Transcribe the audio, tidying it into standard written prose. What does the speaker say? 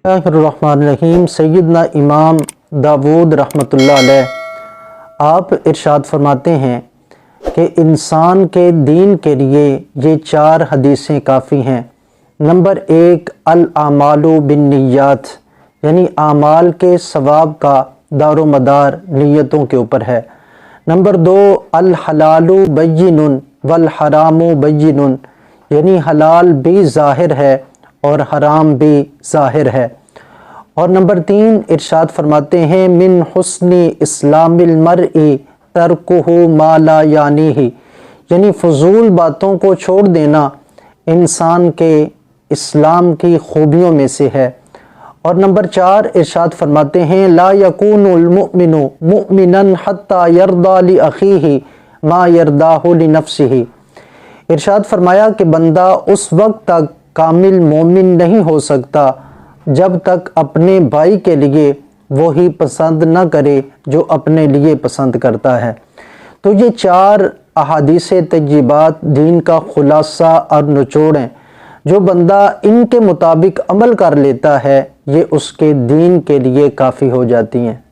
बिस्मिल्लाहिर्रहमानिर्रहीम। सैयदना इमाम दाऊद रहमतुल्लाह अलैह आप इरशाद फरमाते हैं कि इंसान के दीन के लिए ये 4 हदीसें काफ़ी हैं। नंबर 1, अल आमालु बिन्नियात, यानी आमाल के सवाब का दारो मदार नीयतों के ऊपर है। नंबर 2, अल हलालु बय्यिनुन वल हरामु बय्यिनुन, यानी हलाल भी ज़ाहिर है और हराम भी ज़ाहिर है। और नंबर 3 इरशाद फरमाते हैं मिन हुस्नी इस्लामिल मरई तरकुहु मा ला यानीही, यानी फजूल बातों को छोड़ देना इंसान के इस्लाम की खूबियों में से है। और नंबर 4 इरशाद फरमाते हैं ला यकूनुल मुमिनु मुमिनन हत्ता यरदा लि अखीही मा यरदाहु लि नफ्सिही। इरशाद फरमाया कि बंदा उस वक्त तक कामिल मोमिन नहीं हो सकता जब तक अपने भाई के लिए वही पसंद न करे जो अपने लिए पसंद करता है। तो ये 4 अहादीस तय्यबात दीन का खुलासा और निचोड़ हैं। जो बंदा इनके मुताबिक अमल कर लेता है ये उसके दीन के लिए काफ़ी हो जाती हैं।